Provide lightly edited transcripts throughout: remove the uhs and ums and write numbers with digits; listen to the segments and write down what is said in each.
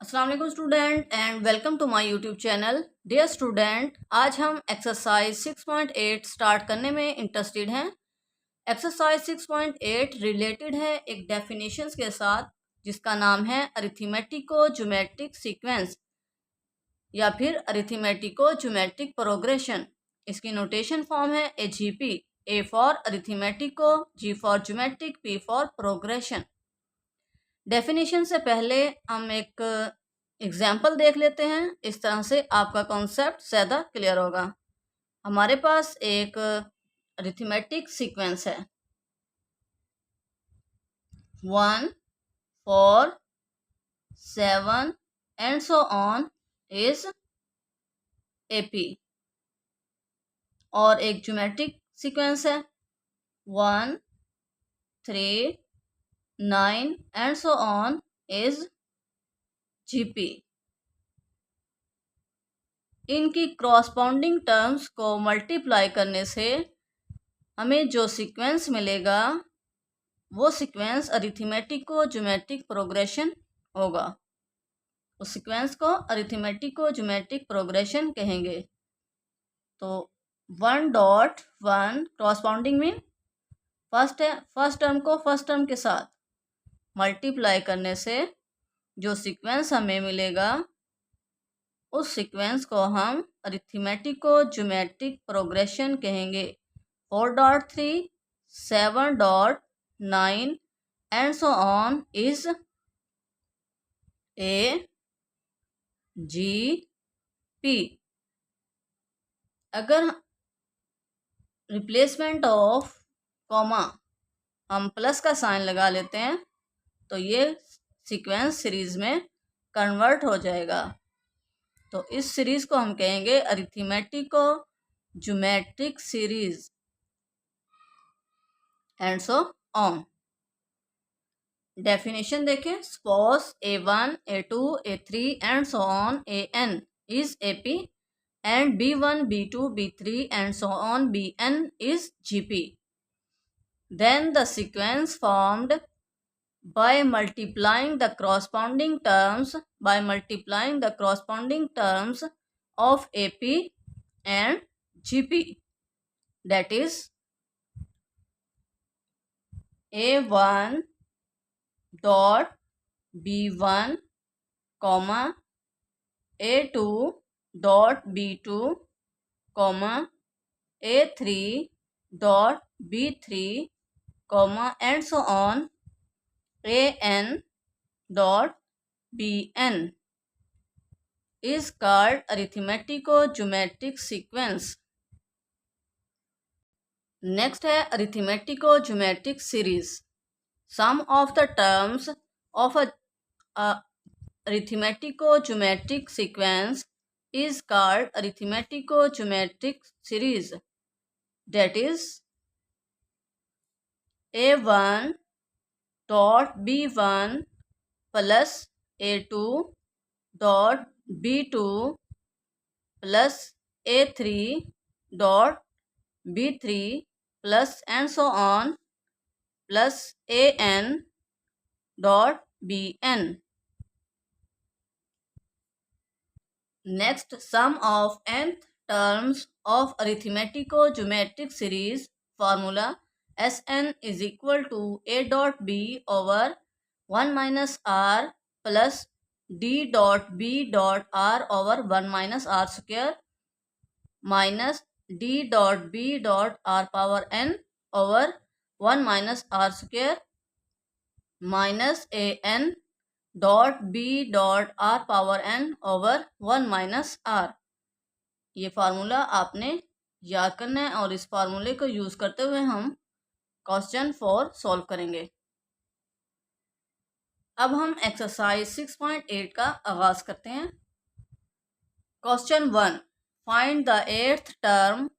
अस्सलाम वालेकुम student and welcome to my YouTube channel. Dear student, आज हम एक्सरसाइज 6.8 स्टार्ट करने में इंटरेस्टेड हैं। एक्सरसाइज 6.8 रिलेटेड है एक डेफिनेशंस के साथ जिसका नाम है अरिथमेटिको ज्योमेट्रिक सीक्वेंस या फिर अरिथमेटिको ज्योमेट्रिक प्रोग्रेशन। इसकी नोटेशन फॉर्म है AGP, A for arithmetico, G for geometric, P for progression. Definition से पहले हम एक एग्जाम्पल देख लेते हैं, इस तरह से आपका कॉन्सेप्ट ज़्यादा क्लियर होगा। हमारे पास एक अरिथमेटिक सीक्वेंस है 1, 4, 7 and so on is AP, और एक ज्योमेट्रिक सीक्वेंस है 1, 3, 9 and so on is GP। इनकी क्रॉसपाउंडिंग टर्म्स को मल्टीप्लाई करने से हमें जो सीक्वेंस मिलेगा वो सीक्वेंस अरिथमेटिको ज्योमेट्रिक प्रोग्रेशन होगा। उस सीक्वेंस को अरिथमेटिको ज्योमेट्रिक प्रोग्रेशन कहेंगे। तो 1.1 क्रॉसपाउंडिंग मीन फर्स्ट टर्म को फर्स्ट टर्म के साथ मल्टीप्लाई करने से जो सीक्वेंस हमें मिलेगा उस सीक्वेंस को हम अरिथमेटिको ज्योमेट्रिक प्रोग्रेशन कहेंगे। 4.3, 7.9 and so on is AGP। अगर रिप्लेसमेंट ऑफ कॉमा हम प्लस का साइन लगा लेते हैं तो ये सीक्वेंस सीरीज में कन्वर्ट हो जाएगा। तो इस सीरीज को हम कहेंगे arithmetico geometric series and so on. Definition देखें, suppose A1, A2, A3 and so on AN is AP and B1, B2, B3 and so on BN is GP. Then the sequence formed by multiplying the corresponding terms of AP and GP, that is A1 dot B1 comma A2 dot B2 comma A3 dot B3 comma and so on AN dot BN is called arithmetico geometric sequence. Next है arithmetico geometric series. Sum of the terms of a arithmetico geometric sequence is called arithmetico geometric series, that is A1 dot B1 plus A2 dot B2 plus A3 dot B3 plus and so on plus AN dot BN. Next, sum of nth terms of arithmetico geometric series formula Sn is equal to A dot B over 1 minus R plus D dot B dot R over 1 minus R square minus D dot B dot R power n over 1 minus R square minus AN dot B dot R power n over 1 minus R. ये formula आपने याद करना है और इस फार्मूले को use करते हुए हम क्वेश्चन 4 सॉल्व करेंगे। अब हम एक्सरसाइज 6.8 का आगाज करते हैं। Question 1, find the eighth term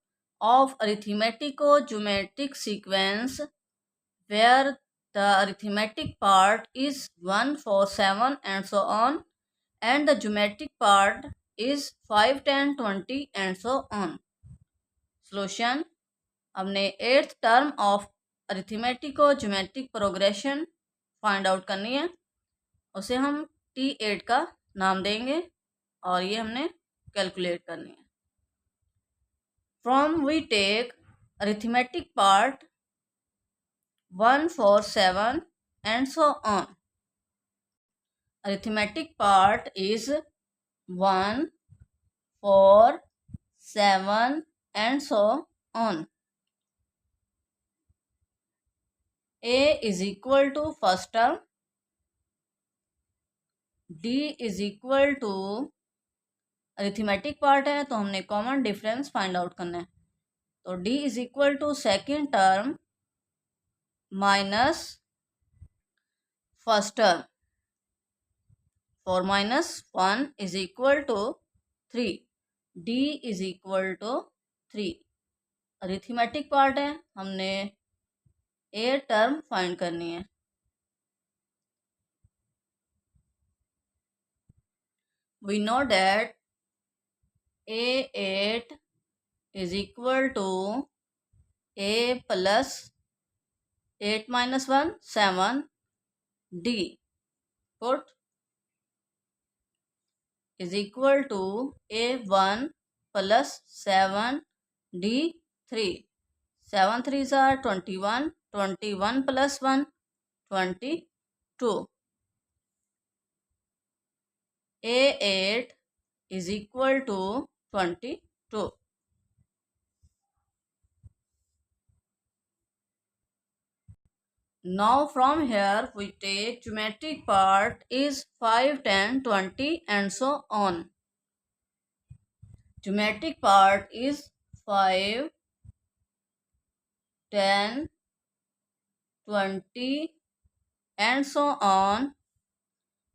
of arithmetico geometric sequence where the arithmetic part is 1, 4, 7 and so on and the geometric part is 5, 10, 20 and so on. Solution, हमने eighth term of arithmetico geometric progression find out करनी है। उसे हम T8 का नाम देंगे और ये हमने कैलकुलेट करनी है। From we take arithmetic part 1, 4, 7 and so on. Arithmetic part is 1, 4, 7 and so on. A is equal to first term, D is equal to arithmetic part है तो हमने कॉमन डिफरेंस फाइंड आउट करना है, तो D is equal to second term minus first term, 4 minus 1 is equal to 3, D is equal to 3। Arithmetic part है, हमने a term find करनी है। We know that A8 is equal to A plus 8 minus 1, 7, D put is equal to A1 plus 7, D 3, 7 3s are 21, 21 plus 1, 22, A8 is equal to 22। Now from here we take geometric part is 5, 10, 20 and so on. Geometric part is 5, 10, 20 and so on.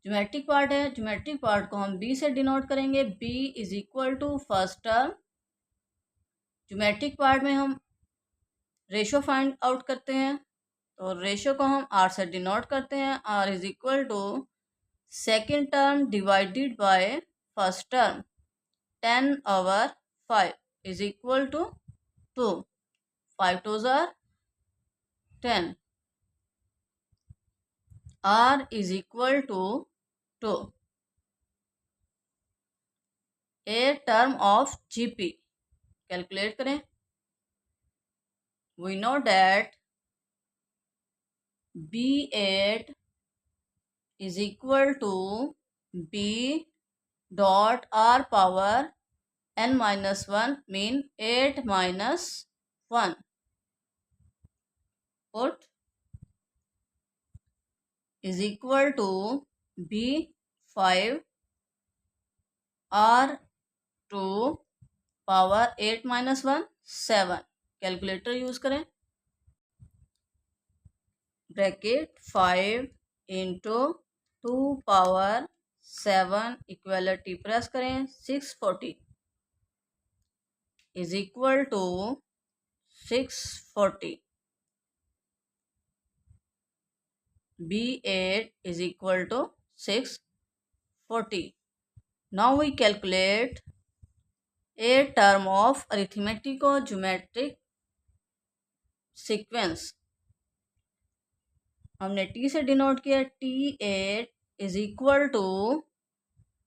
Geometric part है, geometric part को हम B से denote करेंगे, B is equal to first term. Geometric part में हम ratio find out करते हैं, तो रेशो को हम आर से डिनोट करते हैं, R is equal to second term divided by first term, 10/5 is equal to 2, 5 2s are 10, R is equal to 2। A term of GP calculate करें। We know that B8 is equal to B dot R power n minus 1 mean 8 minus 1, put is equal to B5 R2 power 8 minus 1 7, calculator use करें। Bracket 5 into 2 power 7 equality press करें, 640 is equal to 640। B8 is equal to 640. Now we calculate a term of arithmetico-geometric sequence. हमने T से denote किया, T8 is equal to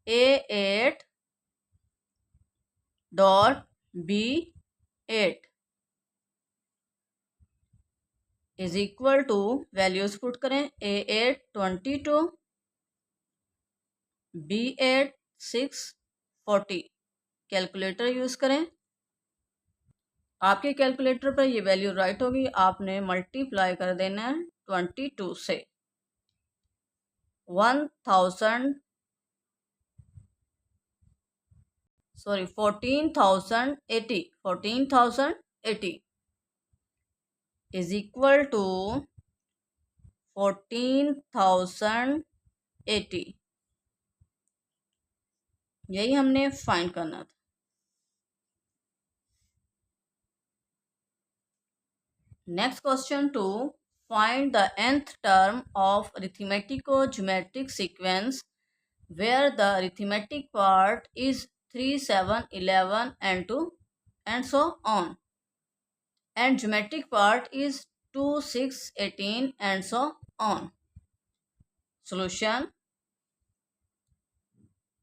A8 dot B8 is equal to, values put करें, A8 22, B8 640, calculator use करें। आपके calculator पर ये value right होगी, आपने मल्टीप्लाई कर देना है 22 से। 14,080 is equal to 14,080, यही हमने फाइंड करना था। Next question, to find the nth term of arithmetico-geometric sequence where the arithmetic part is 3, 7, 11 and 2 and so on, and geometric part is 2, 6, 18 and so on. Solution: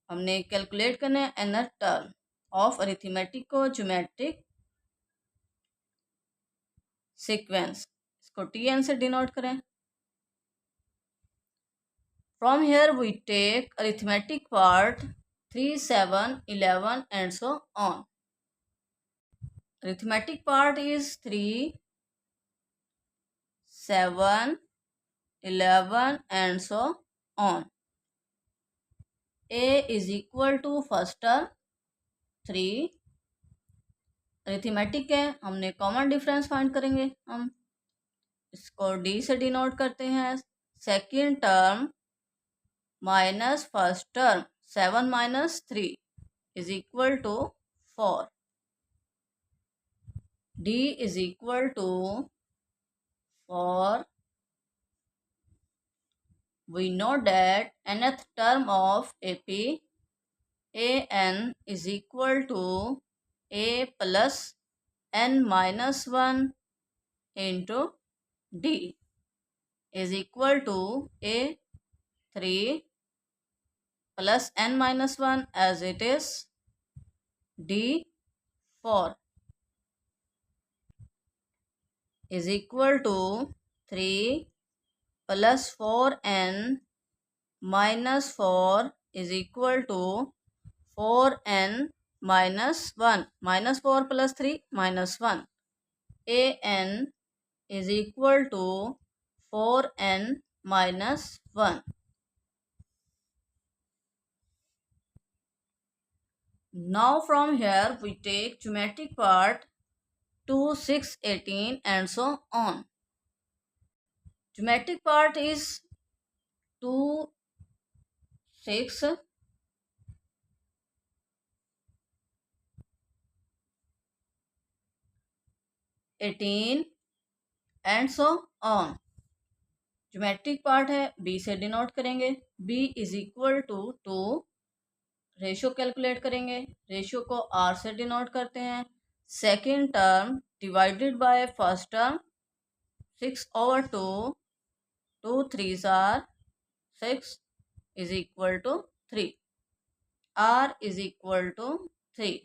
हमने calculate करना है nth term of arithmetico geometric sequence, इसको tn से denote करें। From here we take arithmetic part 3, 7, 11 and so on. Arithmetic part is 3, 7, 11 and so on. A is equal to first term 3. Arithmetic है, हमने common difference find करेंगे। हम इसको D से denote करते हैं। Second term minus first term 7 minus 3 is equal to 4. D is equal to 4. We know that nth term of AP an is equal to a plus n minus 1 into d is equal to a 3 plus n minus 1 as it is d 4 is equal to 3 plus 4n minus 4 is equal to 4n minus 1. Minus 4 plus 3 minus 1. an is equal to 4n minus 1. Now from here we take geometric part 2, 6, 18 and so on. Geometric part is 2, 6, 18 and so on. Geometric part है, B से denote करेंगे। B is equal to 2, ratio calculate करेंगे, ratio को R से denote करते हैं। Second term divided by first term 6/2, 2 3s are 6 is equal to 3. R is equal to 3.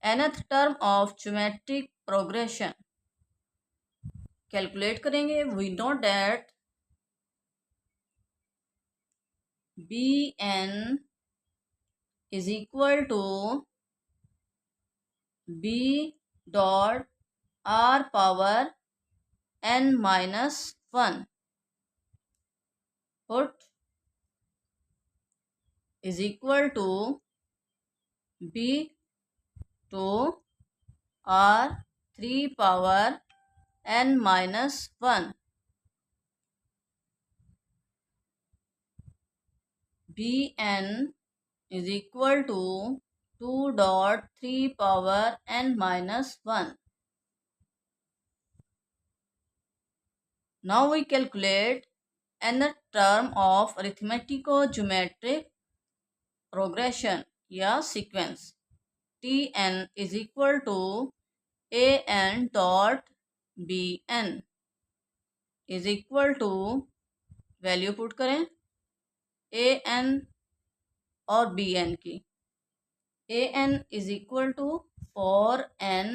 nth term of geometric progression calculate करेंगे। We know that bn is equal to b dot r power n minus 1 put is equal to b to r 3 power n minus 1. bn is equal to 2 dot 3 power n minus 1. Now we calculate nth term of arithmetico-geometric progression या sequence. Tn is equal to an dot bn is equal to value put करें an और bn की। an is equal to 4n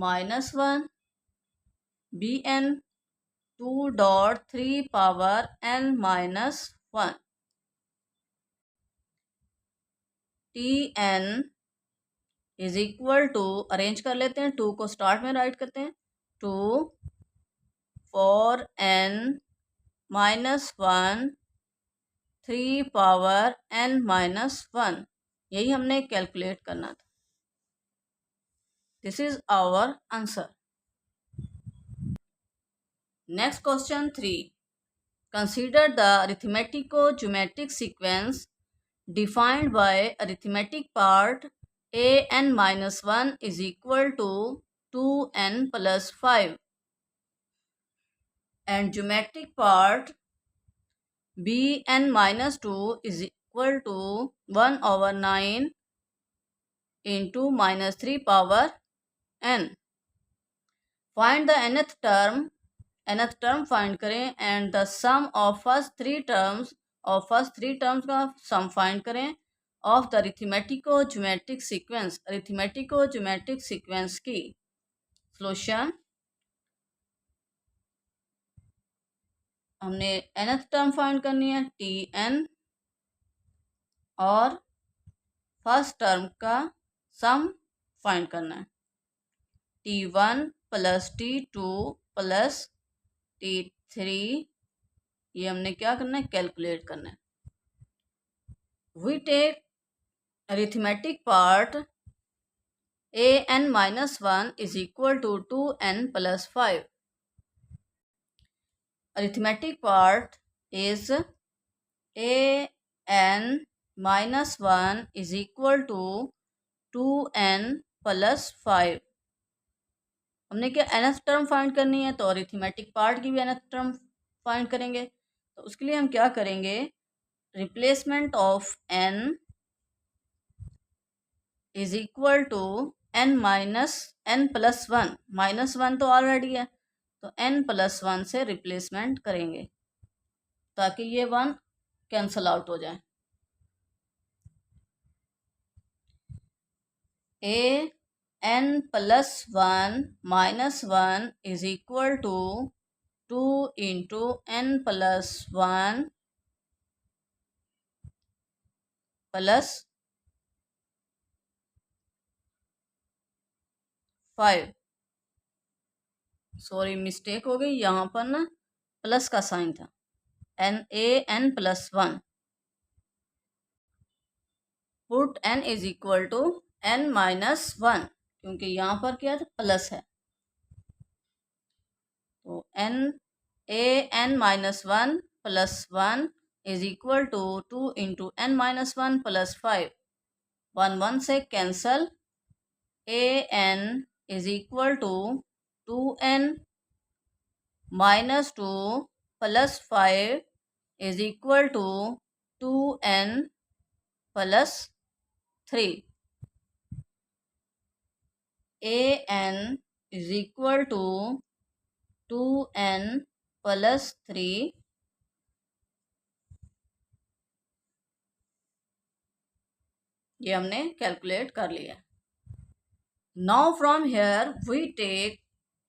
minus 1, bn 2 dot 3 power n minus 1. tn is equal to, arrange कर लेते हैं, 2 को start में right करते हैं, 2 4n minus 1 3 power n minus 1. यही हमने कैलकुलेट करना था। This is our answer. Next question 3. Consider the arithmetico-geometric sequence defined by arithmetic part an minus 1 is equal to 2n plus 5 and geometric part bn minus 2 is equal to 1/9 into minus 3 power n. Find the nth term find करें and the sum of first 3 terms और first three terms का sum find करें of the अरिथमेटिको geometric sequence की solution. हमने nth term find करनी है Tn और first term का सम फाइंड करना है T1 plus T2 plus T3। ये हमने क्या करना है, कैलकुलेट करना है। We take arithmetic part an-1 is equal to 2n plus 5. Arithmetic part is an-1 is equal to 2n plus 5. हमने क्या nth टर्म फाइंड करनी है, तो अरिथमेटिक पार्ट की भी nth टर्म फाइंड करेंगे। तो उसके लिए हम क्या करेंगे, replacement of n is equal to n minus n plus 1। -1 तो ऑलरेडी है, तो n प्लस 1 से रिप्लेसमेंट करेंगे ताकि ये 1 कैंसल आउट हो जाए। an plus 1 minus 1 is equal to 2 into n plus 1 plus 5। Sorry mistake हो गई, यहाँ पर ना प्लस का साइन था, n plus 1 put n is equal to n minus 1, क्योंकि यहाँ पर क्या है, प्लस है। तो n minus 1 plus 1 is equal to 2 into n minus 1 plus 5। 1 से cancel, an is equal to 2n minus 2 plus 5 is equal to 2n plus 3। an is equal to 2n plus 3। ये हमने कैलकुलेट कर लिया। Now from here we take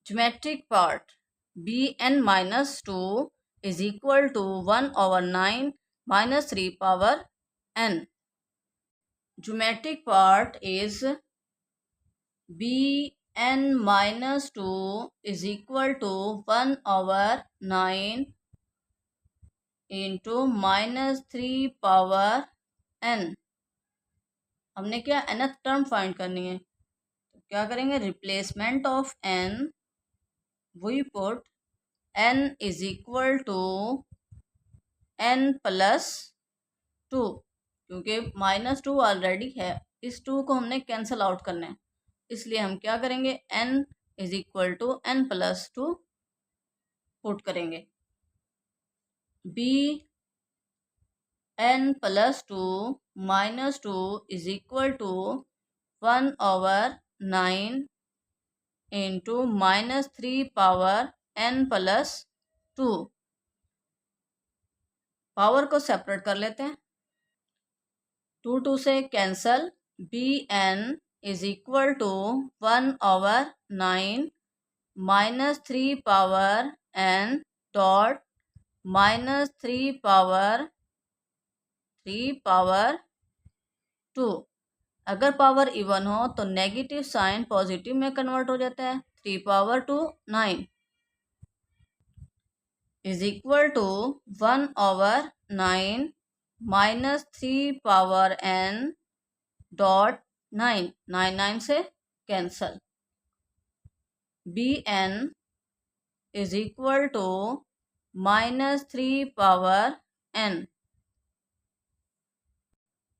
geometric part bn minus 2 is equal to 1/9 minus 3 power n। Geometric part is bn minus 2 is equal to 1/9 into minus 3 power n। हमने क्या nth term find करनी है, तो क्या करेंगे, replacement of n we put n is equal to n plus 2, क्योंकि -2 already है, इस 2 को हमने कैंसल आउट करना है, इसलिए हम क्या करेंगे, n is equal to n plus 2 put करेंगे। n plus 2 minus 2 is equal to 1/9 into minus 3 power n plus 2। Power को सेपरेट कर लेते हैं, 2 से cancel, bn is equal to 1/9 minus 3 power n dot minus 3 power 2। अगर power even हो तो negative sign positive में कन्वर्ट हो जाता है, 3 power 2 9 is equal to 1/9 minus 3 power n dot 9 से cancel, bn is equal to minus 3 power n।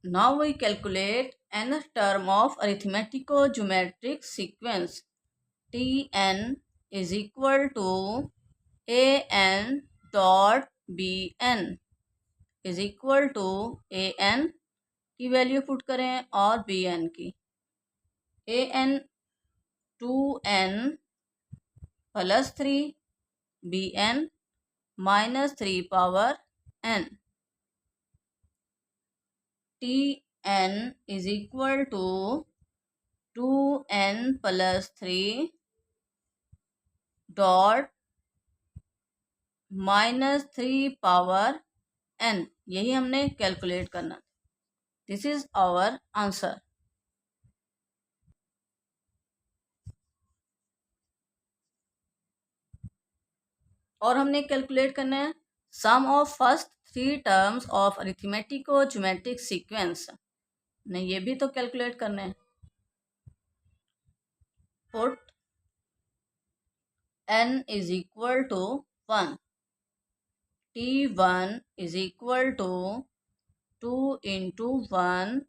Now we calculate nth term of arithmetico-geometric sequence. Tn is equal to an dot bn is equal to an की value put करें और bn की। an 2n plus 3, bn minus 3 power n। T N is equal to 2n+3 dot -3 power n, यही हमने calculate करना। This is our answer. और हमने calculate करना है sum of first 3 terms of arithmetico geometric sequence. नहीं, ये भी तो कैलकुलेट करना है। Put n is equal to 1, t1 is equal to 2 into 1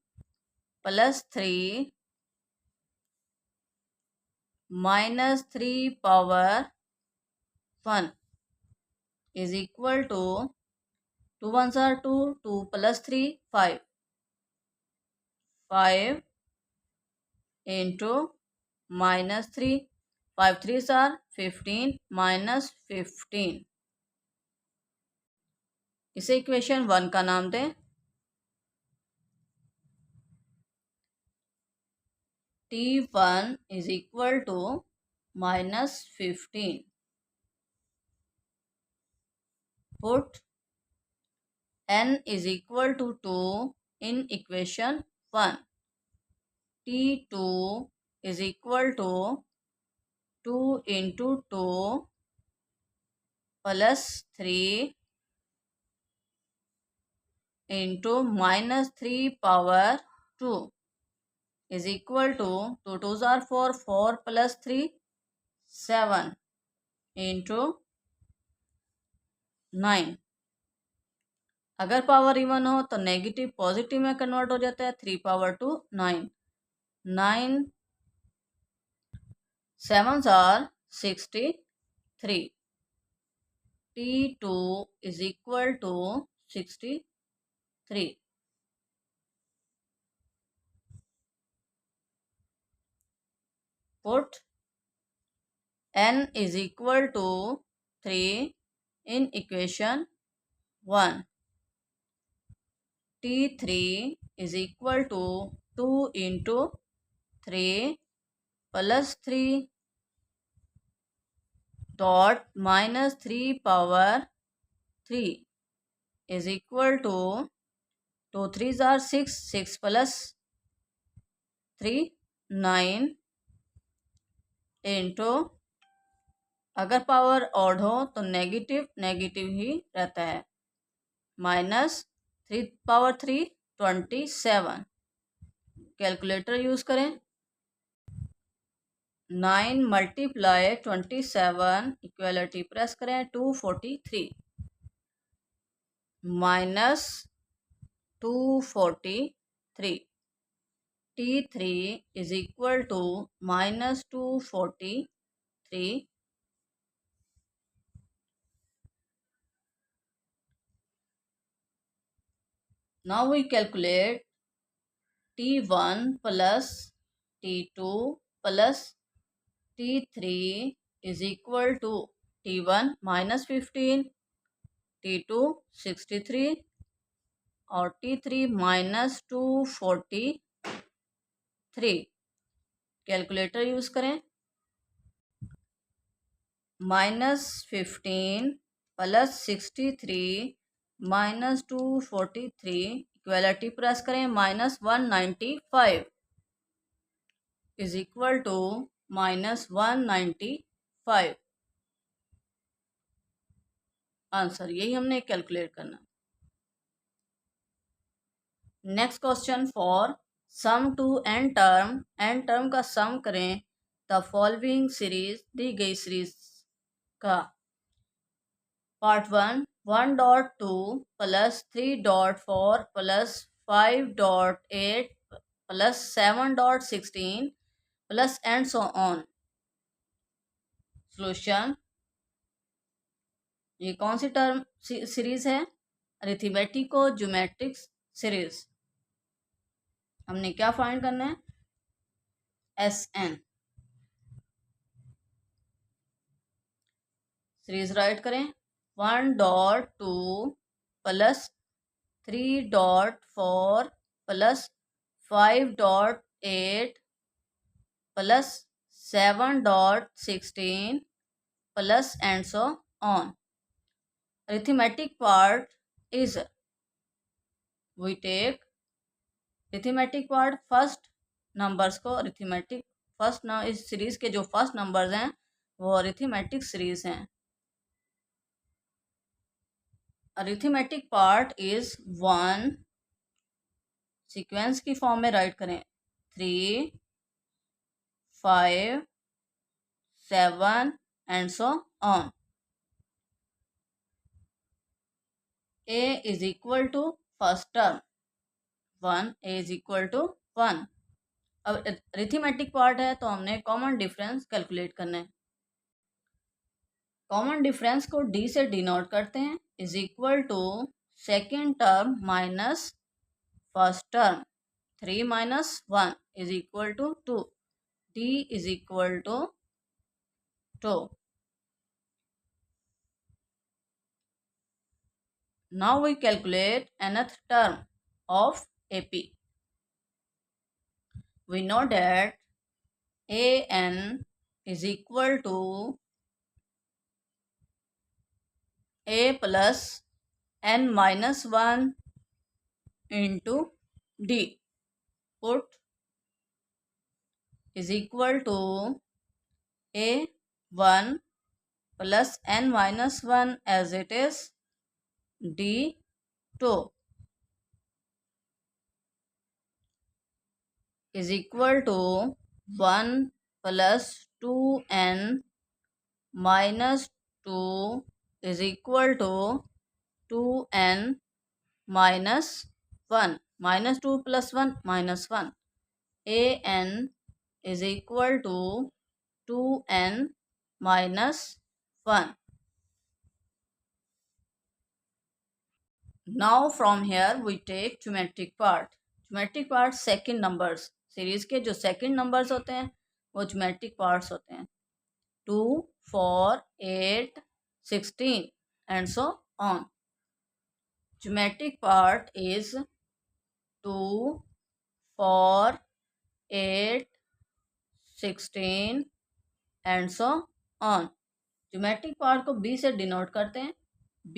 plus 3 -3 power 1 is equal to 2 1s are 2, 2 plus 3 5, 5 into -3, 5 3s are 15 minus 15। इसे equation 1 का नाम दें। t1 is equal to -15. Put n is equal to 2 in equation 1. t2 is equal to 2 into 2 plus 3 into -3 power 2 is equal to 2 2s are 4, 4 plus 3 7 into 9। अगर power even हो तो negative positive में convert हो जाता है। 3 power 2 9, 9 7s are 63। t2 is equal to 63। Put n is equal to 3 in equation 1. t3 is equal to 2 into 3 plus 3 dot -3 power 3 is equal to 2 3s are 6, 6 plus 3 9 into, अगर power odd हो तो negative negative ही रहता है, -3 power 3 27। Calculator use करें। 9 multiply 27 equality press करें, 243 -243। t3 is equal to -243। Now we calculate t1 plus t2 plus t3 is equal to t1 -15, t2 63 और t3 -243। Calculator use करें। -15 plus 63 -243 equality press करें, -195 is equal to -195 answer. यही हमने calculate करना। Next question for sum to n term का sum करें the following series, दी गई series का। Part 1.2 plus 3.4 plus 5.8 plus 7.16 plus and so on. Solution, ये कौन सी टर्म सीरीज है? Arithmetico geometric series. हमने क्या फाइंड करना है? SN। सीरीज राइट करें। 1.2 plus 3.4 plus 5.8 plus 7.16 plus and so on. Arithmetic part is, we take arithmetic part first numbers को arithmetic first ना इस सीरीज के जो फर्स्ट नंबर्स हैं वो arithmetic सीरीज हैं. Arithmetic part is 1, सीक्वेंस की फॉर्म में राइट करें 3, 5, 7 and so on. A is equal to first term 1, A is equal to 1. अब अरिथमेटिक पार्ट है तो हमने कॉमन डिफरेंस कैलकुलेट करना है. कॉमन डिफरेंस को डी से डिनोट करते हैं, is equal to second term minus first term. 3 minus 1 is equal to 2. D is equal to 2. Now we calculate nth term of AP. We know that an is equal to a plus n minus 1 into d. Put is equal to a1 plus n minus 1 as it is d2 is equal to 1 plus 2n minus 2 is equal to 2n minus 1. Minus 2 plus 1 minus 1. an is equal to 2n minus 1. Now from here we take geometric part. Geometric part second numbers. Series के जो second numbers होते हैं वो geometric parts होते हैं. 2, 4, 8, 16 and so on. Geometric part is 2, 4, 8, 16 and so on. Geometric part को B से denote करते हैं.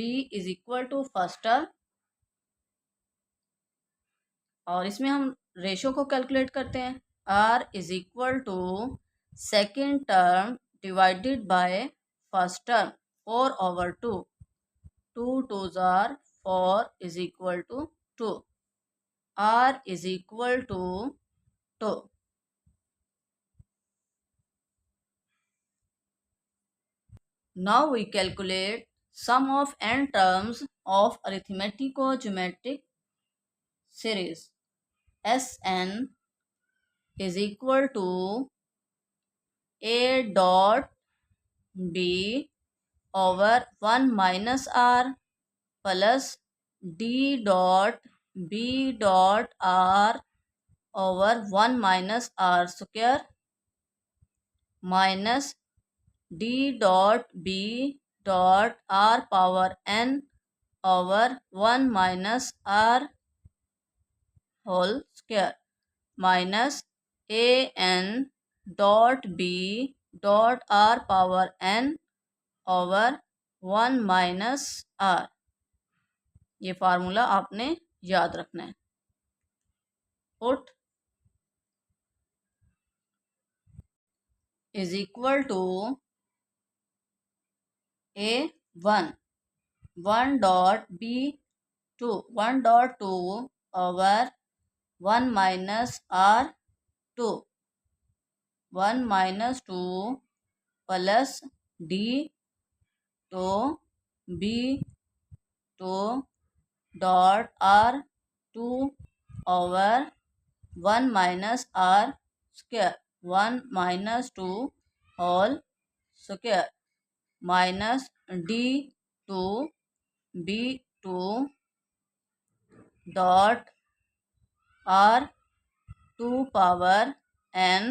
B is equal to first term और इसमें हम रेशो को कैलकुलेट करते हैं. R is equal to second term divided by first term 4/2. 2 2s are 4 is equal to 2. R is equal to 2. Now we calculate sum of n terms of arithmetico-geometric series. Sn is equal to a dot b over 1 minus r plus d dot b dot r over 1 minus r square minus d dot b dot r power n over 1 minus r whole square minus an dot b dot r power n over 1 minus r. ये formula आपने याद रखना है. Put is equal to a1 1 dot b2 1 dot 2 over 1 minus r2 1 minus 2 plus d2 b2 dot r2 over 1 minus r square 1 minus 2 whole square minus d2 b2 dot r2 power n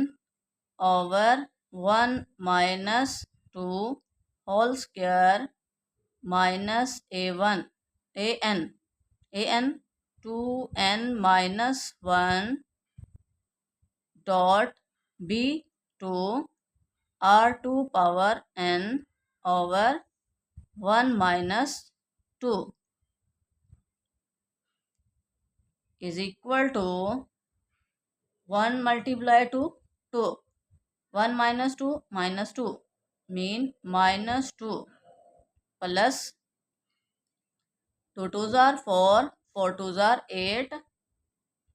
over 1 minus 2 whole square minus an 2n minus 1 dot b to r2 power n over 1 minus 2 is equal to 1 multiply to 2. 1 minus 2 minus 2 mean minus 2 plus 2 2s are 4, 4 2s are 8,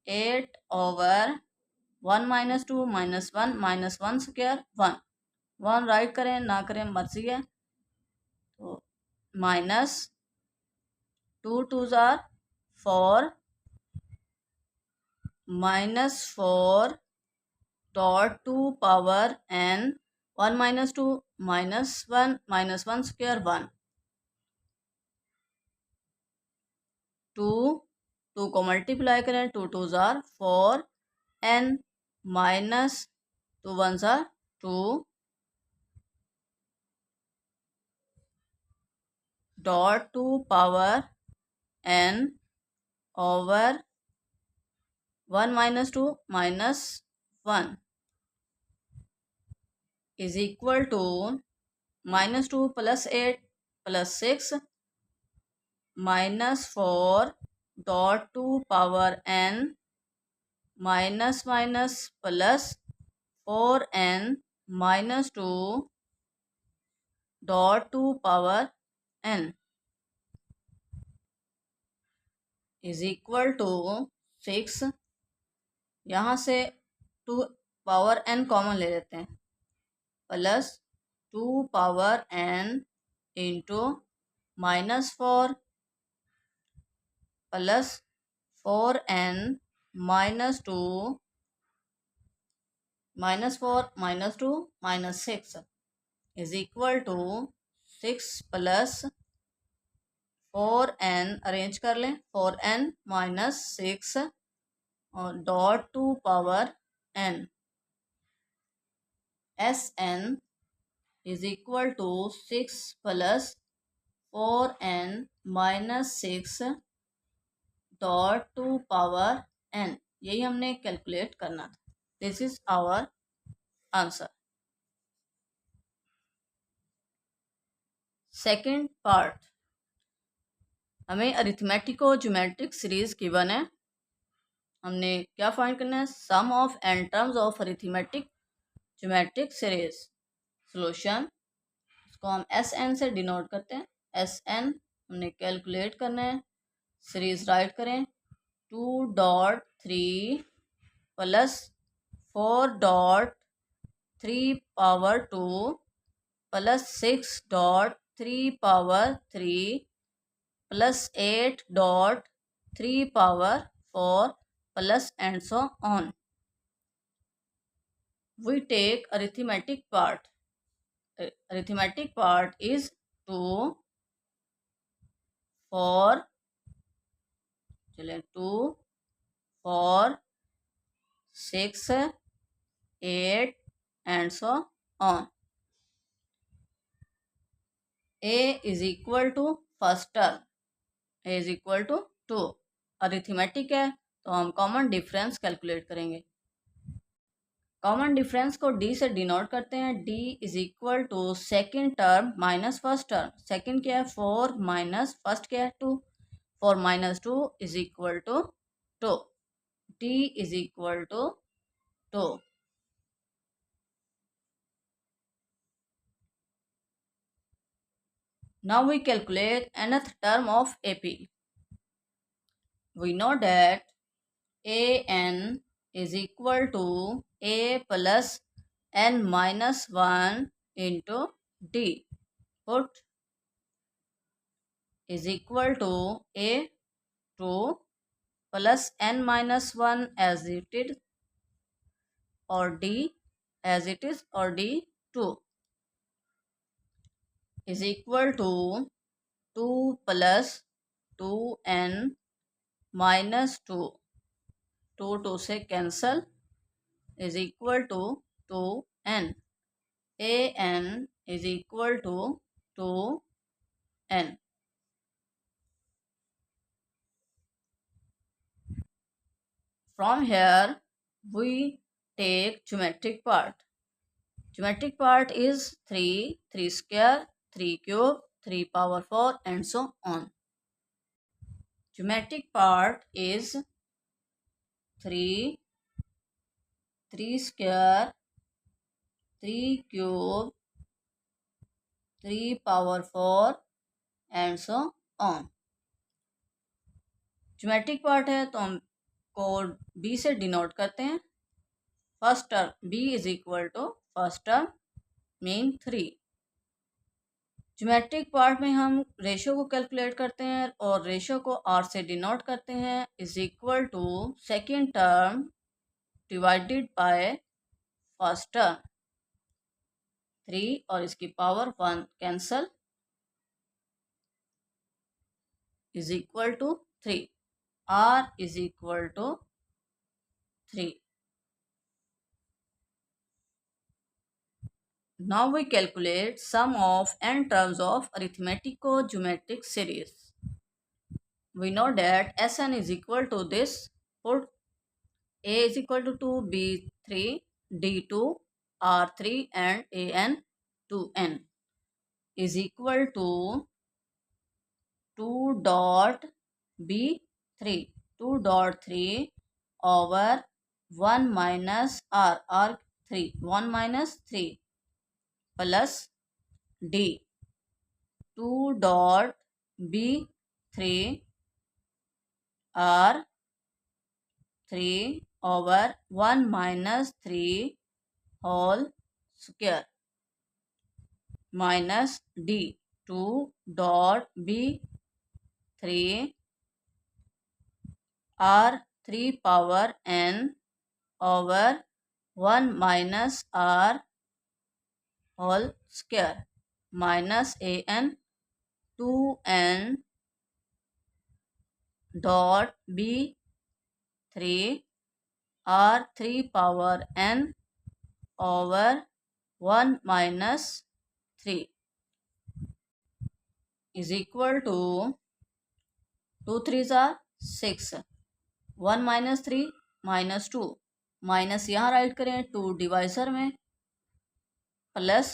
8 over 1 minus 2 minus 1 square 1. 1 right करें ना करें मर्जी है, तो minus 2 2s are 4 minus 4 dot 2 power n 1 minus 2 minus 1 square 1. 2 2 को multiply करें, 2 2s are 4 n minus 2 1s are 2 dot 2 power n over 1 minus 2 minus 1 is equal to minus 2 plus 8 plus 6 minus 4 dot 2 power n minus minus plus 4n minus 2 dot 2 power n is equal to 6. यहाँ से 2 power n common ले लेते हैं, plus 2 power n into minus 4 plus 4n minus 2 minus 4 minus 2 minus 6 is equal to 6 plus 4n arrange कर लें, 4n minus 6 और dot 2 power n Sn is equal to 6 plus 4n minus 6 dot 2 power n. यही हमने calculate करना था. This is our answer. Second part, हमें arithmetic और geometric series given है. हमने क्या फाइंड करना है? Sum of N terms of arithmetic geometric series. Solution, इसको हम एस एन से डिनोट करते हैं. एस एन हमने कैलकुलेट करना है. सीरीज राइट करें, 2 dot 3 plus 4 dot 3 power 2 plus 6 dot 3 power 3 plus 8 dot 3 power 4 plus and so on. We take arithmetic part. Arithmetic part is 2, 4, 2, 4, 6, 8 and so on. A is equal to first term. A is equal to 2. Arithmetic है तो हम common difference calculate करेंगे. Common difference को D से denote करते हैं. D is equal to second term minus first term. Second क्या है? 4 माइनस फर्स्ट क्या है? 2. 4 minus 2 is equal to 2. D is equal to 2. Now we calculate nth term of AP. We know that an is equal to a plus n minus 1 into d. Put is equal to a 2 plus n minus 1 as it is or d as it is or d 2 is equal to 2 plus 2n minus 2. 2 2 से cancel is equal to 2n. an is equal to 2n. From here, we take geometric part. Geometric part is 3, 3 square, 3 cube, 3 power 4 and so on. Geometric part is 3, 3 square, 3 cube, 3 power 4 and so on. Geometric part है तो हम code B से denote करते हैं. First term B is equal to first term mean 3. Geometric part में हम ratio को calculate करते हैं और रेशियो को R से डिनोट करते हैं. Is equal to second term divided by first term. 3 और इसकी power 1 cancel is equal to 3. R is equal to 3. Now we calculate sum of n terms of arithmetico-geometric series. We know that Sn is equal to this. Put A is equal to 2, B 3, D 2, R 3 and An 2n is equal to 2 dot B 3. 2 dot 3 over 1 minus R 3. 1 minus 3 plus D 2 dot B 3 R 3 over 1 minus 3 whole square minus D 2 dot B 3 R 3 power n over 1 minus R whole square minus An 2n dot B 3 R 3 power n over 1 minus 3 is equal to 2 3s are 6. 1 minus 3 minus 2 minus यहाँ right करें 2 divisor में plus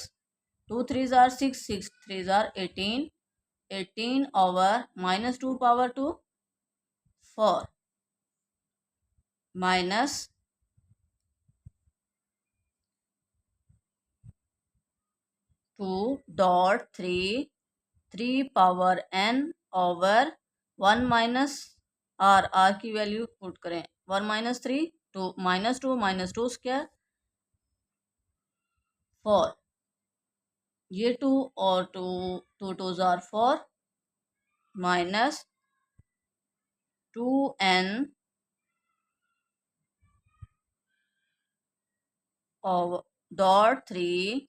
2 3s are 6, 6 3s are 18. 18 over minus 2 power 2 4 minus 2 dot 3 3 power n over 1 minus r की value put करें 1 minus 3 2 minus 2 square 4. ये 2 और 2 2s are 4 minus 2n over dot 3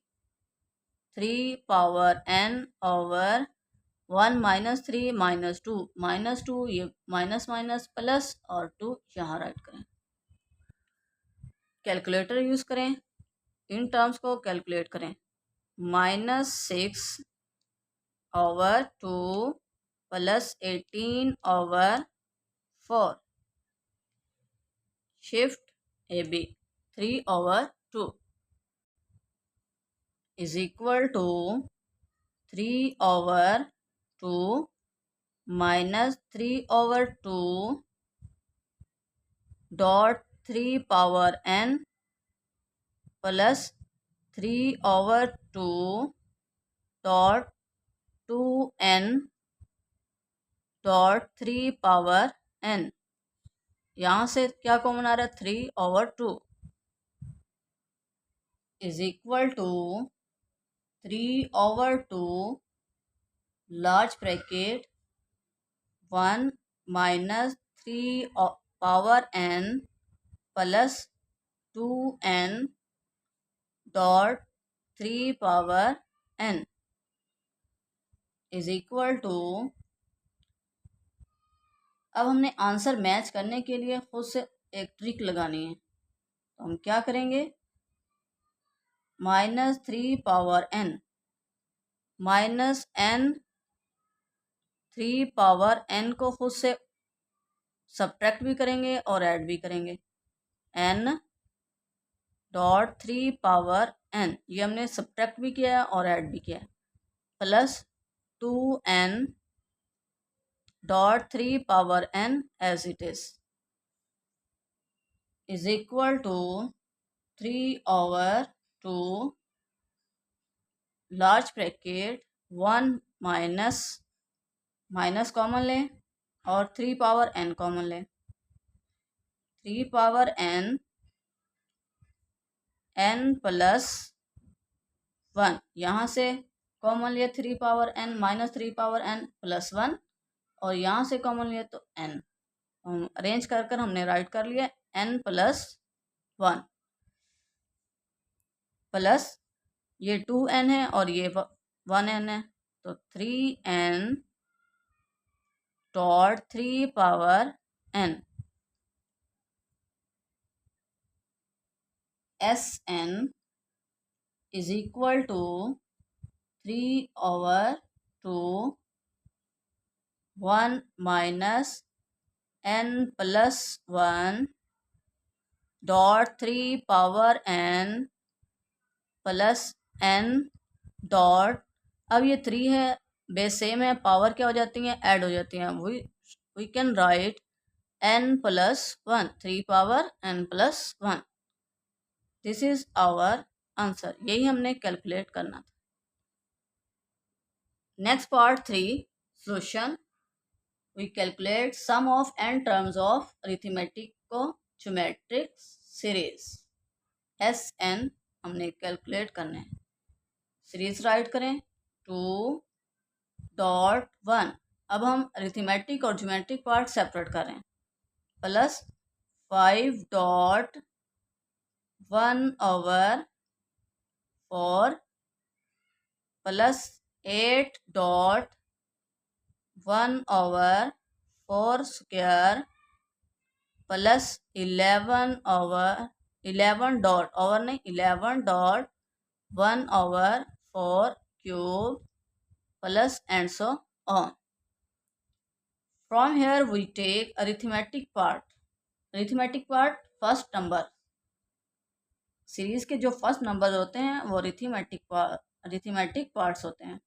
3 power n over 1 minus 3 minus 2 ये minus minus plus और 2 यहाँ right करें. Calculator use करें. In terms को कैलकुलेट करें. -6 over 2 plus 18 over 4 shift AB 3 over 2 is equal to 3 over 2 minus 3 over 2 dot 3 power n plus 3 over 2 dot 2n dot 3 power n. यहाँ से क्या common आ रहा है 3 over 2 is equal to 3 over 2 large bracket 1 minus 3 power n plus 2n dot 3 power n is equal to. अब हमने answer match करने के लिए खुद से एक ट्रिक लगानी है. तो हम क्या करेंगे -3 power n minus n 3 power n को खुद से सब्ट्रैक्ट भी करेंगे और ऐड भी करेंगे। n डॉट 3 पावर n, ये हमने सब्ट्रैक्ट भी किया है और ऐड भी किया है, plus 2n dot 3 power n as it is equal to 3/2 large bracket 1 minus common लें और 3 पावर n कॉमन लें। 3 पावर n प्लस 1, यहाँ से कॉमन लिए 3 power n minus 3 power n plus 1, और यहाँ से कॉमन लिए तो n, अरेंज कर हमने राइट कर लिया n प्लस 1 प्लस ये 2n है और ये 1n है, तो 3n dot 3 power n Sn is equal to 3/2 1 minus n plus 1 dot 3 power n plus n dot, अब ये 3 है, बेस सेम है, पावर क्या हो जाती है, ऐड हो जाती हैं। We can write n plus 1, 3 power n plus 1। This is our answer, यही हमने कैलकुलेट करना था। Next part 3 solution. We calculate sum of n terms of arithmetico geometric series. Sn हमने कैलकुलेट करना है। सीरीज राइट करें 2.1, अब हम अरिथमेटिक और ज्योमेट्रिक पार्ट सेपरेट कर रहे हैं, plus 5.1/4 plus 8.1/4 square plus 11/1/4 cube plus and so on. From here we take arithmetic part. Arithmetic part first number, series के जो फर्स्ट नंबर होते हैं वो अरिथमेटिक पार्ट्स होते हैं।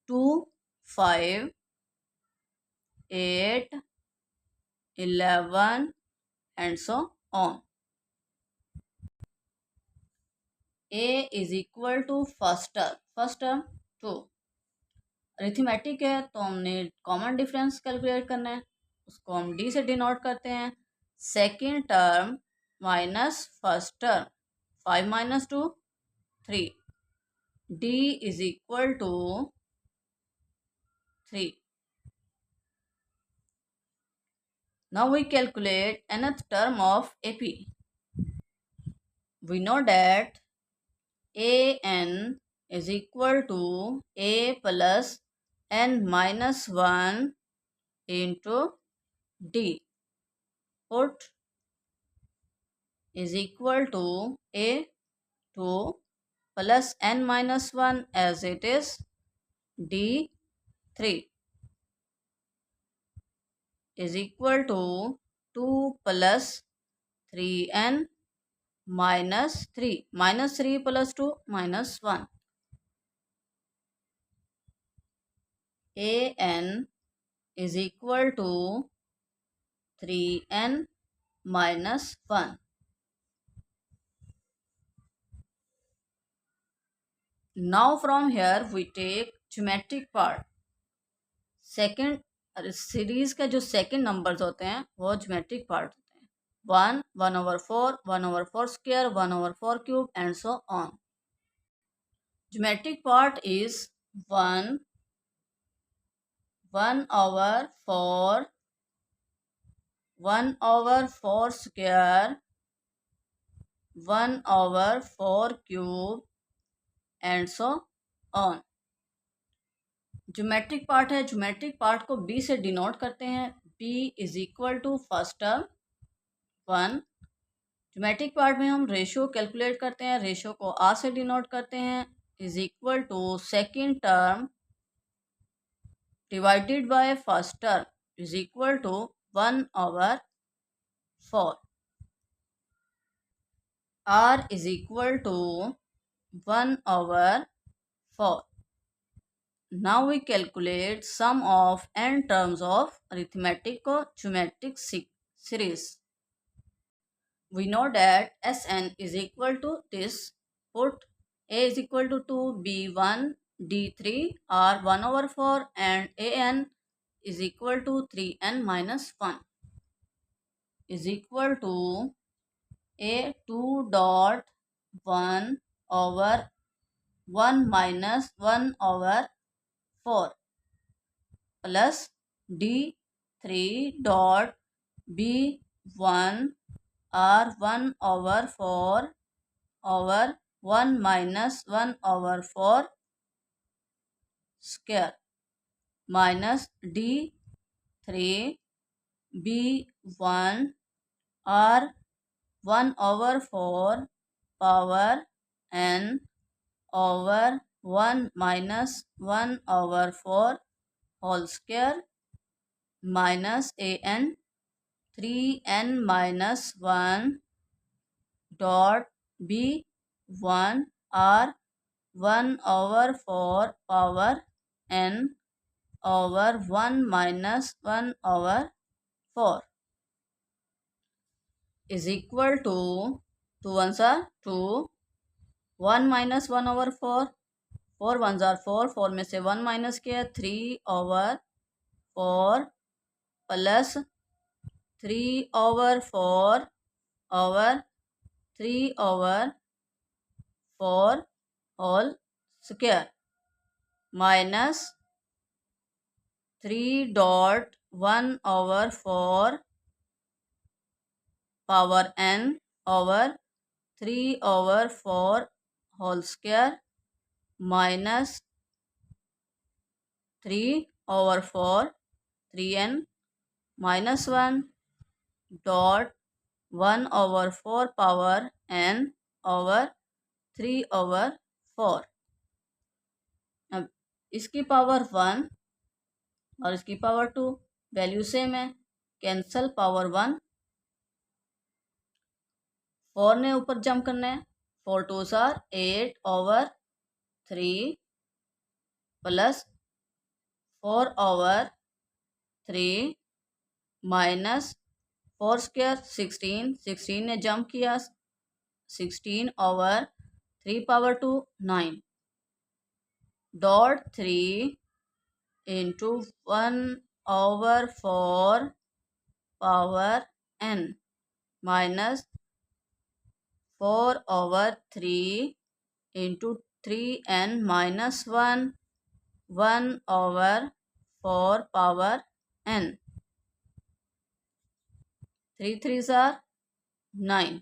2, 5, 8, 11 and so on. A is equal to first term 2। Arithmetic है तो हमने कॉमन डिफरेंस कैलकुलेट करना है, उसको हम D से डिनोट करते हैं। Second term minus first term, 5 minus 2 3, D is equal to 3। Now we calculate nth term of AP. We know that AN is equal to A plus n minus 1 into D. Put is equal to A 2 plus n minus 1 as it is D 3 is equal to 2 plus 3n minus 3 plus 2 minus 1. AN is equal to 3n minus 1. Now from here we take geometric part. Second series का जो second numbers होते हैं वो geometric part होते हैं, 1, 1/4, 1/4 square, 1/4 cube and so on. Geometric part is 1, 1/4, 1/4 square, 1/4 cube and so on. Geometric part है, geometric part को B से डिनोट करते हैं, B is equal to first term 1। Geometric part में हम रेशियो कैलकुलेट करते हैं, रेशियो को R से डिनोट करते हैं, is equal to second term divided by first term. is equal to 1/4. R is equal to 1/4. Now we calculate sum of n terms of arithmetic or geometric series. We know that Sn is equal to this. Put A is equal to 2, B 1, D 3, R 1/4 and An is equal to 3n minus 1 is equal to A 2 dot 1 over 1 minus 1/4 plus D 3 dot B 1 R 1/4 over 1 minus 1/4 square minus D 3 B 1 R 1/4 power n over 1 minus 1/4 whole square minus an 3n minus 1 dot b 1 r 1/4 power n over 1 minus 1/4 is equal to 2 ones are 2, 1 minus 1/4, 4 ones are 4, 4 में से 1 minus किया 3/4 plus 3/4 over 3/4 whole square minus 3.1/4 power n over 3/4 whole square minus 3/4 3n minus 1 dot 1/4 power n over 3/4. अब इसकी power 1 और इसकी power 2 value same है, cancel power 1, 4 ने ऊपर जंप करना है, 4 2s are 8/3 plus 4/3 minus 4 square 16, 16 ने जंप किया 16/3 power 2 9 dot 3 into 1/4 power n minus 4/3 into 3n minus 1 1/4 power n 3 3s are 9.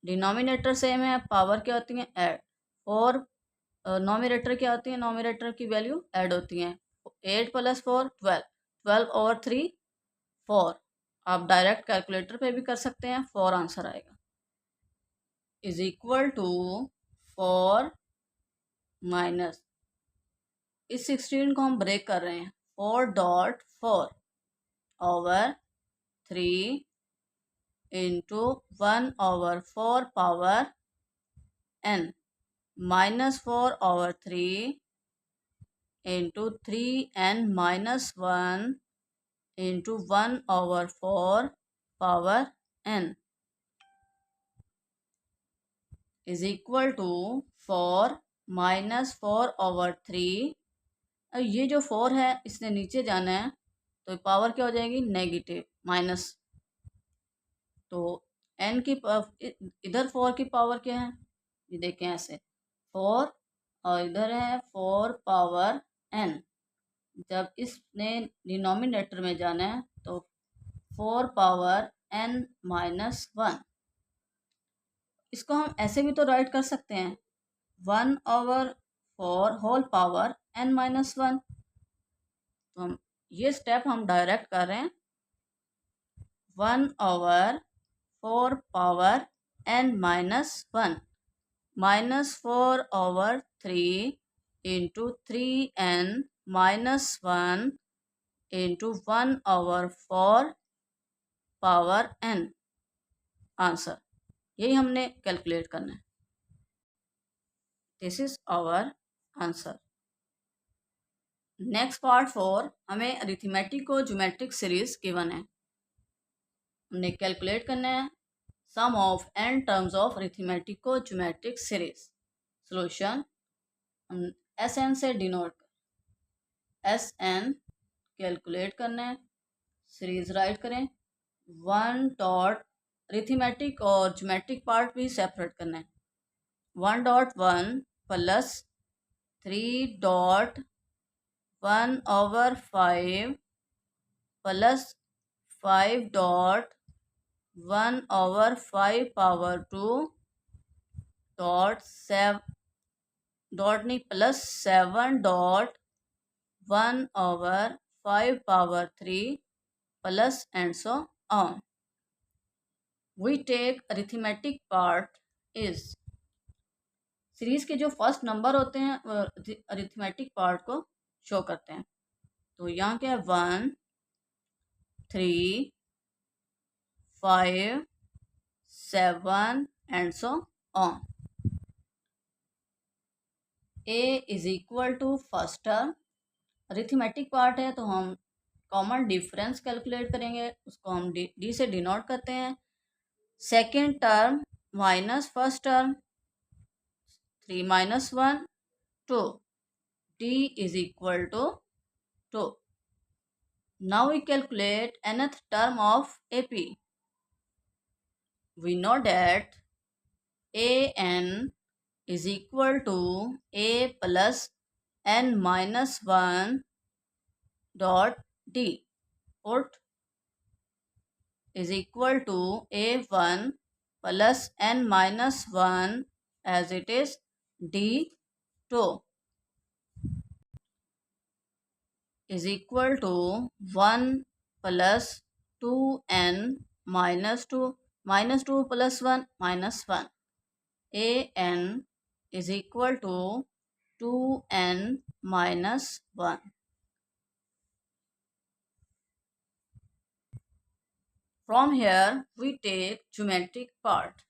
Denominator same है, पावर क्या होती है ऐड, और नोमिनेटर क्या होती है, नोमिनेटर की वैल्यू ऐड होती हैं, 8 + 4 12, 12/3 4. आप डायरेक्ट कैलकुलेटर पे भी कर सकते हैं, 4 आंसर आएगा इज इक्वल टू 4 माइनस इस 16 को हम ब्रेक कर रहे हैं 4.4 over 3 into 1/4 power n minus 4/3 into 3n minus 1 into 1/4 power n is equal to 4 minus 4/3. अब ये जो 4 है इसने नीचे जाना है तो पावर क्या हो जाएगी नेगेटिव माइनस, तो n की इधर 4 की पावर क्या है, ये देखें ऐसे 4 और इधर है 4 पावर n, जब इसने डिनोमिनेटर में जाना है तो 4 पावर n minus 1. इसको हम ऐसे भी तो राइट कर सकते हैं 1/4 होल पावर n minus 1. तो हम ये स्टेप हम डायरेक्ट कर रहे हैं 1/4 power n minus 1 minus 4/3 into 3n minus 1 into 1/4 power n answer. यही हमने कैलकुलेट करना है। This is our answer. Next part 4, हमें अरिथमेटिक और ज्योमेट्रिक सीरीज गिवन है। हमने कैलकुलेट करना है sum of n terms of arithmetico geometric series. Solution हम SN से डिनोट कर SN कैलकुलेट करना है, सीरीज राइट करें, 1 डॉट अरिथमेटिक और ज्योमेट्रिक पार्ट भी सेपरेट करना है। 1.1 plus 3.1/5 plus 5.1/5 power 2 dot 7 dot नहीं plus 7.1/5 power 3 plus and so on. We take arithmetic part is, series के जो फर्स्ट नंबर होते हैं अरिथमेटिक पार्ट को शो करते हैं। तो यहाँ क्या है 1 3 5 7 and so on. A is equal to first term, arithmetic part है तो हम कॉमन डिफरेंस कैलकुलेट करेंगे, उसको हम D से डिनोट करते हैं। Second term minus first term, 3 minus 1 2, D is equal to 2. Now we calculate nth term of AP. We know that AN is equal to A plus n minus 1 dot D. Put is equal to A1 plus n minus 1 as it is D2 is equal to 1 plus 2n minus 2 plus 1 minus 1. An is equal to 2n minus 1. From here we take geometric part.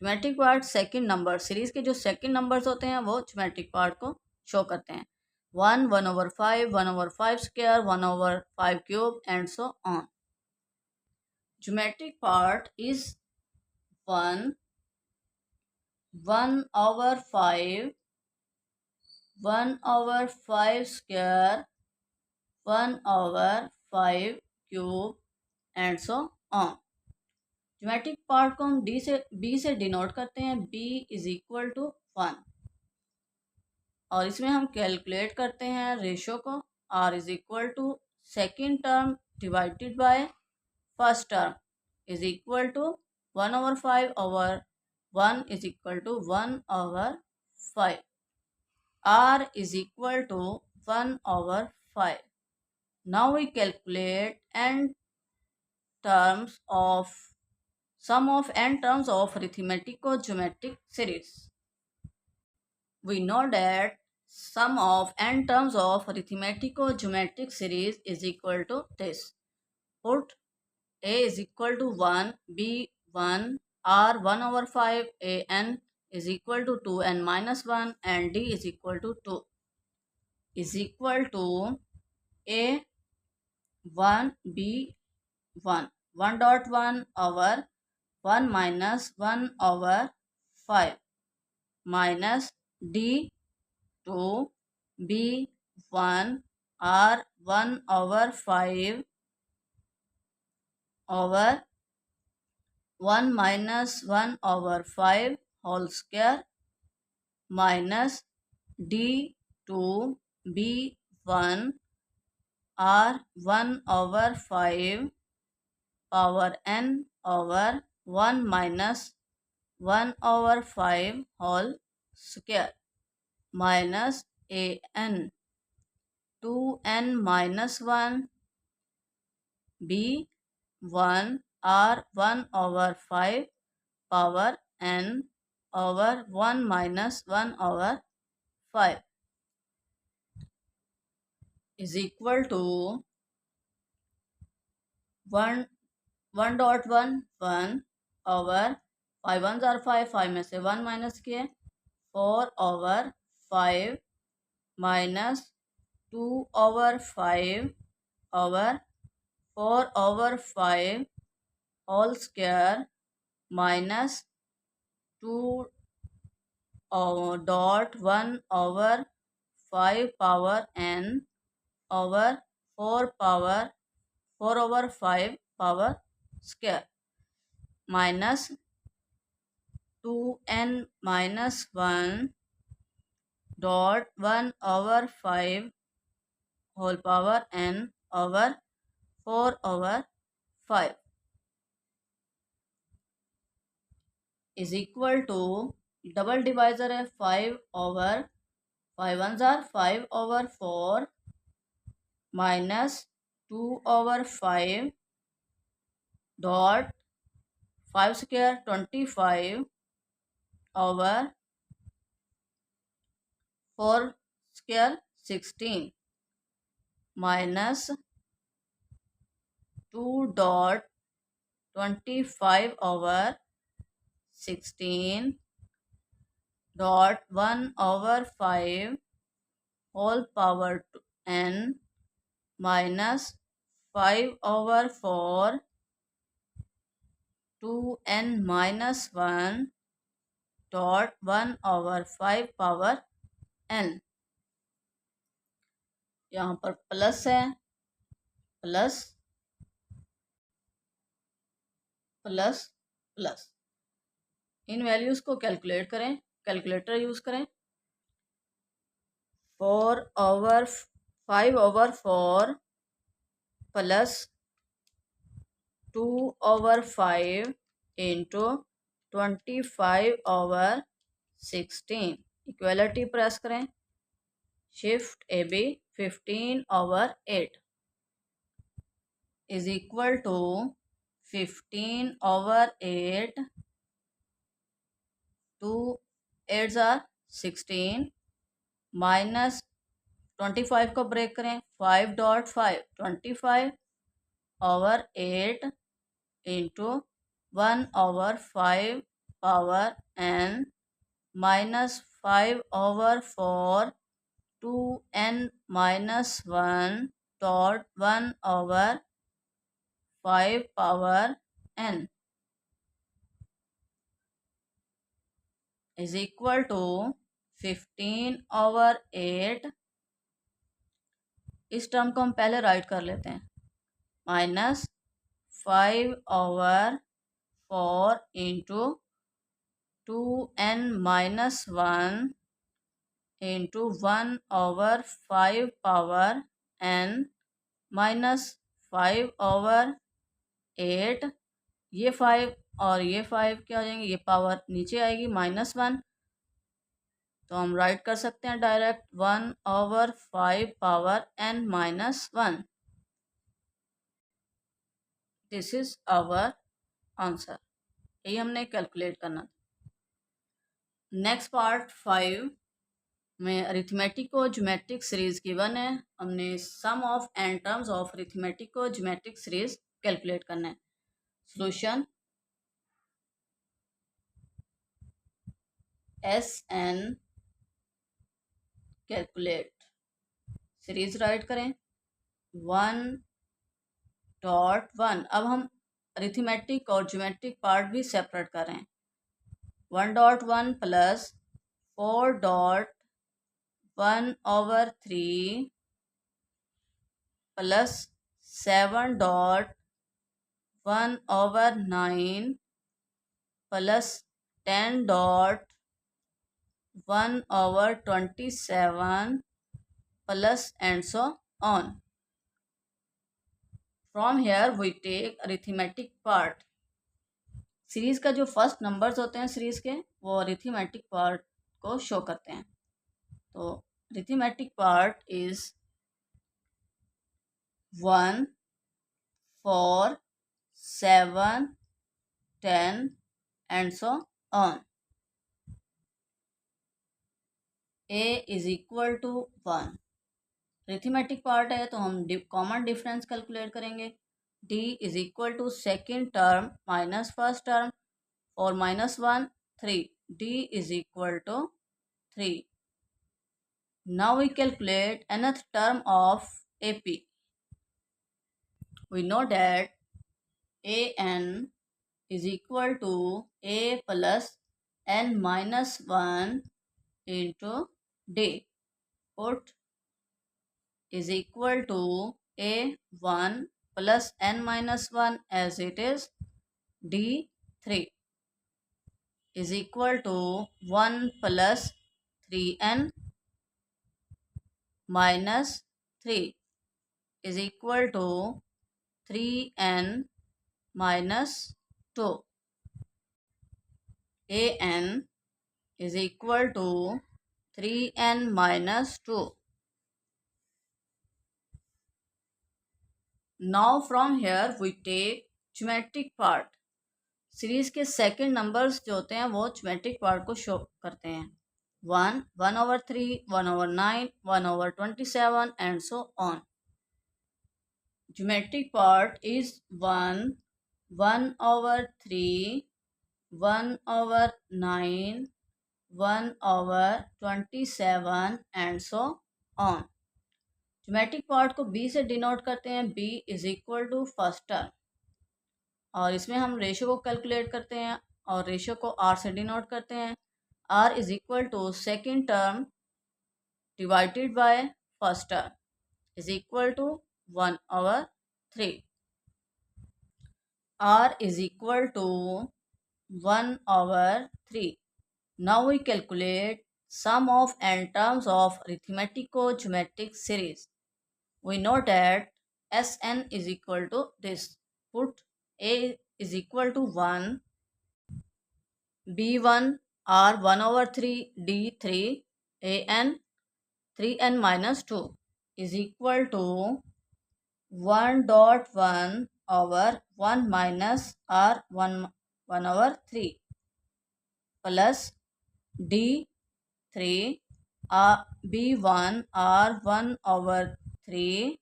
Geometric part second number, series के जो second numbers होते हैं वो geometric part को show करते हैं। 1 1/5 1/5 square 1/5 cube and so on. Geometric part is 1 1/5 1/5 square 1/5 cube and so on. Geometric part को हम B से डिनोट करते हैं, B इज इक्वल टू 1, और इसमें हम कैलकुलेट करते हैं रेशो को, R is equal to second term divided by first term is equal to 1/5 over 1 is equal to 1/5. R is equal to 1/5. Now we calculate n terms of sum of n terms of arithmetico-geometric series. We know that sum of n terms of arithmetico-geometric series is equal to this. Put A is equal to 1, B 1, R 1/5, An is equal to 2n minus 1 and D is equal to 2 is equal to A 1 B 1 1.1 over 1 minus 1/5 minus D 2 B 1 R 1/5 over 1 minus 1/5 whole square minus D 2 B 1 R 1/5 power n over 1 minus 1/5 whole square minus An 2n minus 1 B 1 R 1/5 power n over 1 minus 1/5 is equal to 1.1 1 over 5 1 जार 5 में से 1 minus किए 4 over 5 minus 2 over 5 over 4 over 5 whole square minus 2 dot 1 over 5 power n over 4 over 5 power square minus 2n minus 1 dot 1 over 5 whole power n over 4 over 5 is equal to double divisor है 5 over 5 1 जार 5 over 4 minus 2 over 5 dot 5 square 25 over 4 square 16 minus 2 dot 25 over 16 dot 1 over 5 whole power n minus 5 over 4 2n minus 1 dot 1 over 5 power n। यहाँ पर plus है, plus plus plus. इन values को calculate करें, calculator use करें। 4 over 5 over 4 plus 2 over 5 into 25 over 16 equality press करें। Shift AB 15 over 8 is equal to 15 over 8 2 8 जार 16 minus 25 को ब्रेक करें 5 dot 5 25 over 8 into 1 over 5 power n minus 5 over 4 2n minus 1 dot 1 over 5 power n is equal to 15 over 8। इस term को हम पहले right कर लेते हैं minus 5 over 4 into 2n minus 1 into 1 over 5 power n minus 5 over 8। ये 5 और ये 5 क्या हो जाएंगे, ये पावर नीचे आएगी -1, तो हम राइट कर सकते हैं direct 1 over 5 power n minus 1। This is our answer. यही हमने कैलकुलेट करना था। नेक्स्ट पार्ट 5 में अरिथमेटिक और ज्योमेट्रिक सीरीज गिवन है। हमने sum of n terms of arithmetic और ज्योमेट्रिक सीरीज कैलकुलेट करना है। Solution SN calculate series write करें 1.1। अब हम अरिथमेटिक और ज्योमेट्रिक पार्ट भी सेपरेट कर रहे हैं। 1.1 plus 4.1 over 3 plus 7.1 over 9 plus 10.1 over 27 plus and so on. From here we take arithmetic part. Series का जो फर्स्ट नंबर्स होते हैं सीरीज के, वो अरिथमेटिक पार्ट को शो करते हैं। तो arithmetic part is 1 4 7 10 and so on. A is equal to 1। Arithmetic part है तो हम कॉमन डिफरेंस कैलकुलेट करेंगे। d is equal to second term minus first term. For minus 1, 3. d is equal to 3. Now we calculate nth term of AP. We know that an is equal to a plus n minus 1 into d. Put is equal to a1 plus n minus 1 as it is. d3 is equal to 1 plus 3n minus 3 is equal to 3n minus 2. an is equal to 3n minus 2. Now from here we take geometric part. Series के second numbers जो होते हैं वो geometric part को show करते हैं. 1, 1/3, 1/9, 1/27 and so on. Geometric part is 1, 1/3, 1/9, 1/27 and so on. Geometric part को b से डिनोट करते हैं. b is equal to first term और इसमें हम रेशो को कैलकुलेट करते हैं और रेशो को r से डिनोट करते हैं. r is equal to second term divided by first term is equal to 1/3. r is equal to 1/3. Now we calculate sum of n terms of arithmetico-geometric series. We know that Sn is equal to this. Put a is equal to 1, b1 r 1/3, d3 an 3n minus 2 is equal to 1.1 over 1 minus r 1/3 plus d3 b1 r 1/3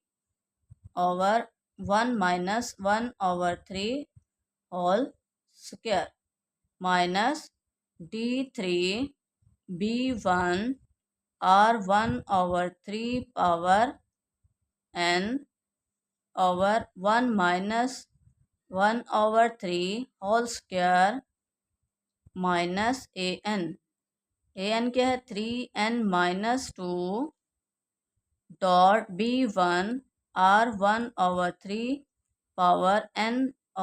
over 1 minus 1/3 whole square minus d3 b1 r 1/3 power n over 1 minus 1/3 whole square minus an. an क्या है 3n minus 2 dot b1 r 1/3 power n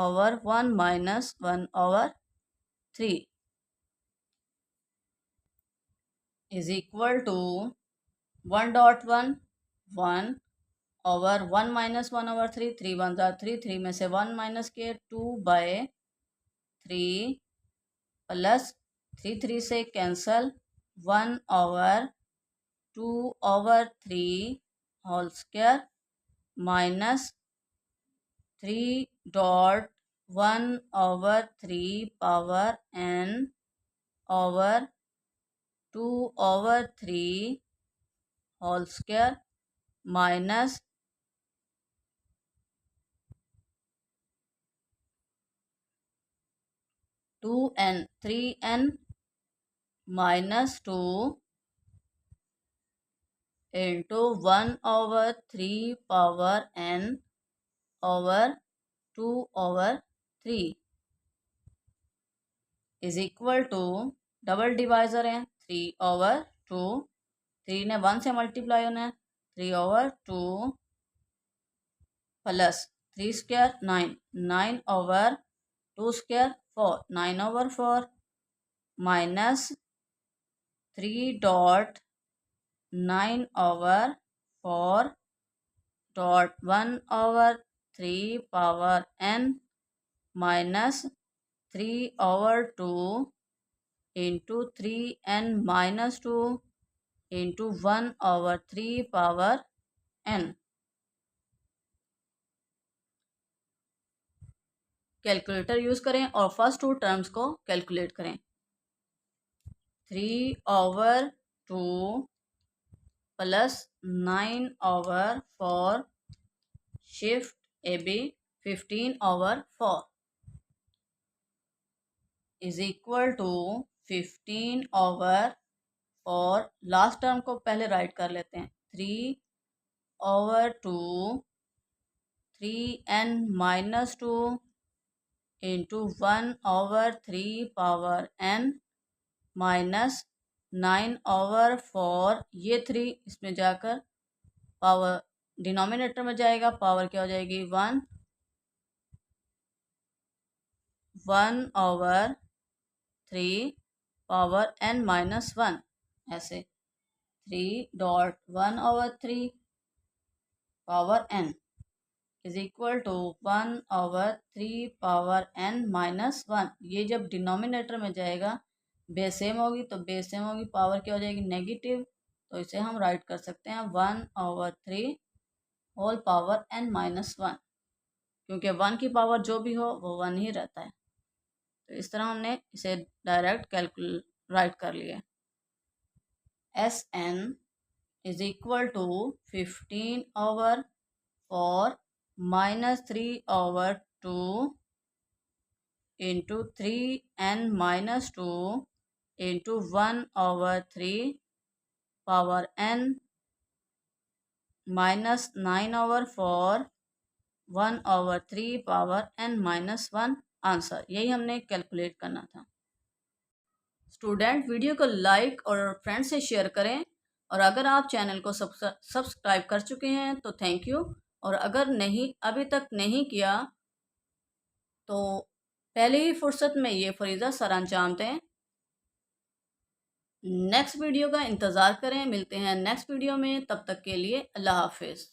over 1 minus 1/3 is equal to 1.1 1 over 1 minus 1/3 3 1 3 3 में से 1 minus के 2/3 plus 3 3 से cancel 1 over 2/3 whole square minus 3.1/3 power n over 2/3 whole square minus 2n 3n minus 2 into 1/3 power n over 2/3 is equal to double divisor है 3/2 3 ने 1 से multiply होना है 3/2 plus 3 square 9 9/2 square 4 9/4 minus 3.9/4 dot 1/3 power n minus 3/2 into 3n minus 2 into 1/3 power n. Calculator use करें और first two terms को calculate करें. 3/2 plus 9/4 shift AB 15/4 is equal to 15/4। Last term को पहले राइट कर लेते हैं, 3/2 3n-2 into 1/3 power n minus 9/4। ये 3 इसमें जाकर पावर डिनोमिनेटर में जाएगा, पावर क्या हो जाएगी 1/3 पावर n-1। ऐसे 3.1/3 power n is equal to 1/3 power n-1। ये जब डिनोमिनेटर में जाएगा, बेस सेम होगी तो बेस सेम होगी, पावर क्या हो जाएगी नेगेटिव, तो इसे हम राइट कर सकते हैं 1/3 होल पावर n-1, क्योंकि 1 की पावर जो भी हो वो 1 ही रहता है। तो इस तरह हमने इसे डायरेक्ट कैलकुलेट राइट कर लिया। Sn is equal to 15/4 minus 3/2 into 3n-2 into 1/3 power n minus 9/4 1/3 power n-1 answer. यही हमने कैलकुलेट करना था। स्टूडेंट, वीडियो को लाइक और फ्रेंड से शेयर करें, और अगर आप चैनल को सब्सक्राइब कर चुके हैं तो थैंक यू, और अगर अभी तक नहीं किया तो पहले ही फुर्सत में ये फरीज़ा सर अंजाम दें। नेक्स्ट वीडियो का इंतज़ार करें। मिलते हैं नेक्स्ट वीडियो में, तब तक के लिए अल्लाह हाफिज़।